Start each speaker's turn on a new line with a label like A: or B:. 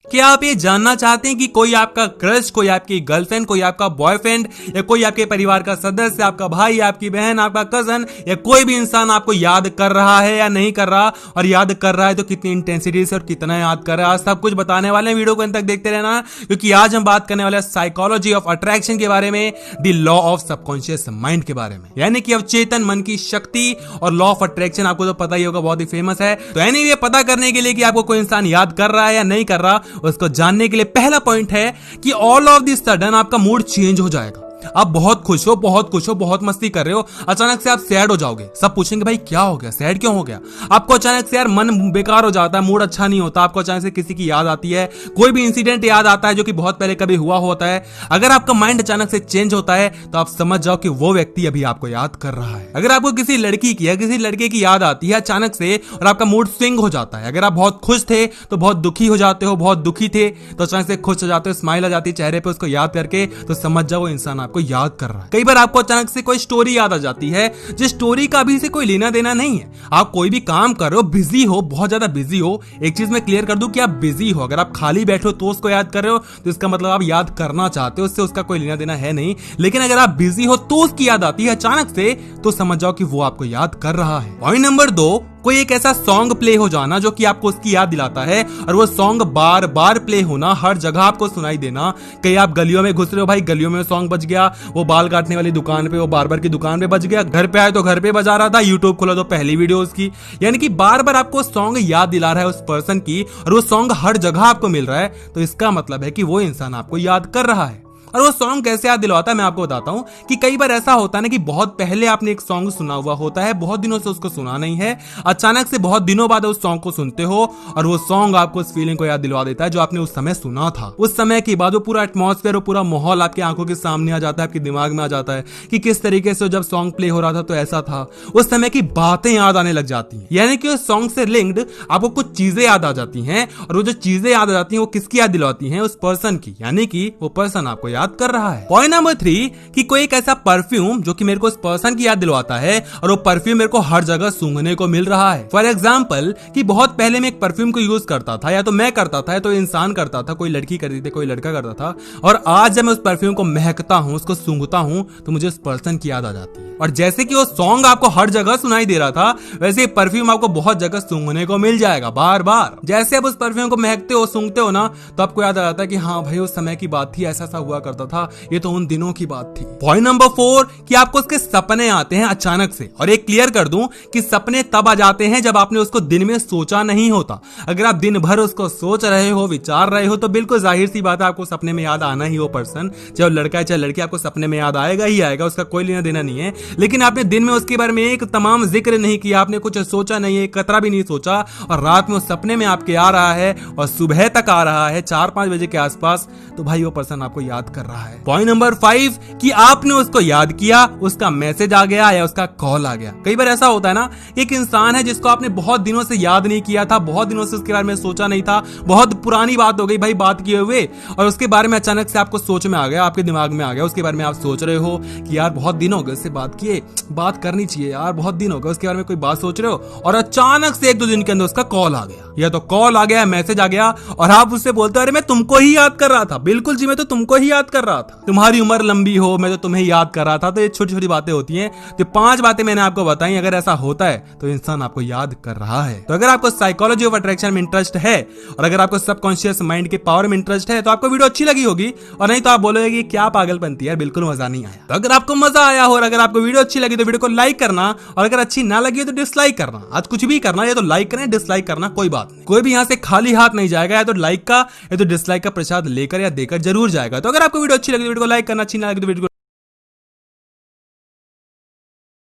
A: क्या आप ये जानना चाहते हैं कि कोई आपका क्रश, कोई आपकी गर्लफ्रेंड, कोई आपका बॉयफ्रेंड या कोई आपके परिवार का सदस्य, आपका भाई, आपकी बहन, आपका कजन या कोई भी इंसान आपको याद कर रहा है या नहीं कर रहा, और याद कर रहा है तो कितनी इंटेंसिटी से और कितना याद कर रहा है, आज सब कुछ बताने वाले हैं। वीडियो को अंत तक देखते रहना, क्योंकि आज हम बात करने वाले हैं साइकोलॉजी ऑफ अट्रैक्शन के बारे में, the law of subconscious mind के बारे में, यानी कि अवचेतन मन की शक्ति। और लॉ ऑफ अट्रैक्शन आपको तो पता ही होगा, बहुत ही फेमस है। तो एनीवे, पता करने के लिए कि आपको कोई इंसान याद कर रहा है या नहीं कर रहा, उसको जानने के लिए पहला पॉइंट है कि ऑल ऑफ द सडन आपका मूड चेंज हो जाएगा। आप बहुत खुश हो, बहुत मस्ती कर रहे हो, अचानक से आप सैड हो जाओगे। सब पूछेंगे भाई क्या हो गया, सैड क्यों हो गया? आपको अचानक से यार मन बेकार हो जाता है, मूड अच्छा नहीं होता, आपको अचानक से किसी की याद आती है, कोई भी इंसिडेंट याद आता है जो कि बहुत पहले कभी हुआ होता है। अगर आपका माइंड अचानक से चेंज होता है तो आप समझ जाओ कि वो व्यक्ति अभी आपको याद कर रहा है। अगर आपको किसी लड़की की या किसी लड़के की याद आती है अचानक से और आपका मूड स्विंग हो जाता है, अगर आप बहुत खुश थे तो बहुत दुखी हो जाते हो, बहुत दुखी थे तो अचानक से खुश हो जाते हो, स्माइल आ जाती है चेहरे पे उसको याद करके, तो समझ जाओ वो इंसान आपको याद कर रहा है। कई बार आपको अचानक से कोई स्टोरी याद आ जाती है जिस स्टोरी का अभी से कोई लेना देना नहीं है। आप कोई भी काम कर रहे हो, बिजी हो, बहुत ज्यादा बिजी हो। एक चीज मैं क्लियर कर दूं कि आप बिजी हो, अगर आप खाली बैठे हो तो उसको याद कर रहे हो तो इसका मतलब आप याद करना चाहते हो, उससे उसका कोई लेना देना है नहीं। लेकिन अगर आप बिजी हो तो उसकी याद आती है अचानक से, तो समझ जाओ कि वो आपको याद कर रहा है। पॉइंट नंबर 2, कोई एक ऐसा सॉन्ग प्ले हो जाना जो कि आपको उसकी याद दिलाता है, और वो सॉन्ग बार बार प्ले होना, हर जगह आपको सुनाई देना। कहीं आप गलियों में घुस रहे हो, भाई गलियों में सॉन्ग बज गया, वो बाल काटने वाली दुकान पे, वो बार्बर की दुकान पे बज गया, घर पे आए तो घर पे बजा रहा था, यूट्यूब खोला तो पहली वीडियो उसकी। यानी कि बार बार आपको सॉन्ग याद दिला रहा है उस पर्सन की, और वो सॉन्ग हर जगह आपको मिल रहा है, तो इसका मतलब है कि वो इंसान आपको याद कर रहा है। और वो सॉन्ग कैसे याद दिलवाता है मैं आपको बताता हूं कि कई बार ऐसा होता है ना कि बहुत पहले आपने एक सॉन्ग सुना हुआ होता है, बहुत दिनों से उसको सुना नहीं है, अचानक से बहुत दिनों बाद उस सॉन्ग को सुनते हो और वो सॉन्ग आपको उस फीलिंग को याद दिलवा देता है जो आपने उस समय सुना था। उस समय के बाद वो पूरा एटमॉस्फेयर, वो पूरा माहौल आपकी आंखों के सामने आ जाता है, आपके दिमाग में आ जाता है कि किस तरीके से जब सॉन्ग प्ले हो रहा था तो ऐसा था। उस समय की बातें याद आने लग जाती हैं, यानी कि उस सॉन्ग से लिंक्ड आपको कुछ चीजें याद आ जाती हैं, और वो जो चीजें याद आ जाती हैं वो किसकी याद दिलवाती हैं? उस पर्सन की, यानी कि वो पर्सन आपको याद कर रहा है। पॉइंट नंबर 3, कि कोई एक ऐसा परफ्यूम जो कि मेरे को उस पर्सन की याद दिलवाता है, और वो परफ्यूम मेरे को हर जगह सूंघने को मिल रहा है। फॉर एग्जाम्पल, कि बहुत पहले मैं एक परफ्यूम को यूज करता था, या तो मैं करता था या तो इंसान करता था, कोई लड़की करती थी, कोई लड़का करता था, और आज जब मैं उस परफ्यूम को महकता हूं, उसको सूंघता हूं, तो मुझे उस पर्सन की याद आ जाती है। और जैसे कि वो सॉन्ग आपको हर जगह सुनाई दे रहा था, वैसे परफ्यूम आपको बहुत जगह सूंघने को मिल जाएगा बार बार। जैसे आप उस परफ्यूम को महकते हो, सूंघते हो ना, तो आपको याद आ जाता है कि हाँ भाई उस समय की बात थी, ऐसा ऐसा हुआ करता था, ये तो उन दिनों की बात थी। पॉइंट नंबर 4, कि आपको उसके सपने आते हैं अचानक से। और एक क्लियर कर दूं कि सपने तब आ जाते हैं जब आपने उसको दिन में सोचा नहीं होता। अगर आप दिन भर उसको सोच रहे हो, विचार रहे हो, तो बिल्कुल जाहिर सी बात है आपको सपने में याद आना ही वो पर्सन, चाहे लड़का है चाहे लड़की, आपको सपने में याद आएगा ही आएगा, उसका कोई लेना देना नहीं है। लेकिन आपने दिन में उसके बारे में एक तमाम जिक्र नहीं किया, आपने कुछ सोचा नहीं है, कतरा भी नहीं सोचा, और रात में उस सपने में आपके आ रहा है और सुबह तक आ रहा है 4-5 बजे के आसपास, तो भाई वो पर्सन आपको याद कर रहा है। पॉइंट नंबर 5, कि आपने उसको याद किया, उसका मैसेज आ गया या उसका कॉल आ गया। कई बार ऐसा होता है ना, एक इंसान है जिसको आपने बहुत दिनों से याद नहीं किया था, बहुत दिनों से उसके बारे में सोचा नहीं था, बहुत पुरानी बात हो गई भाई बात किए हुए, और उसके बारे में अचानक से आपको सोच में आ गया, आपके दिमाग में आ गया, उसके बारे में आप सोच रहे हो कि यार बहुत दिन हो गए उससे बात किए, बात करनी चाहिए यार, बहुत दिन हो गए, उसके बारे में कोई बात सोच रहे हो, और अचानक से 1-2 दिन के अंदर उसका कॉल आ गया, या तो कॉल आ गया, मैसेज आ गया, और आप उससे बोलते हो अरे मैं तुमको ही याद कर रहा था। बिल्कुल जी, मैं तो तुमको ही याद कर रहा था, तुम्हारी उम्र लंबी हो, मैं तो तुम्हें याद कर रहा था। तो ये छोटी छोटी बातें होती हैं। तो 5 बातें मैंने आपको बताई, अगर ऐसा होता है तो इंसान आपको याद कर रहा है। तो अगर आपको साइकोलॉजी ऑफ अट्रैक्शन में इंटरेस्ट है, और अगर आपको सबकॉन्शियस माइंड के पावर में इंटरेस्ट है, तो आपको वीडियो अच्छी लगी होगी, और नहीं तो आप बोलोगे कि क्या पागलपंती है, बिल्कुल मजा नहीं आया। तो अगर आपको मजा आया हो और अगर आपको वीडियो अच्छी लगी तो वीडियो को लाइक करना, और अगर अच्छी ना लगी तो डिसलाइक करना। आज कुछ भी करना, या तो लाइक करना, डिसलाइक करना, कोई बात नहीं, कोई भी यहाँ से खाली हाथ नहीं जाएगा, या तो लाइक का या तो डिसलाइक का प्रसाद लेकर या देकर जरूर जाएगा। तो अगर आपको वीडियो अच्छी लगी तो वीडियो को लाइक करना, अच्छी ना लगी तो वीडियो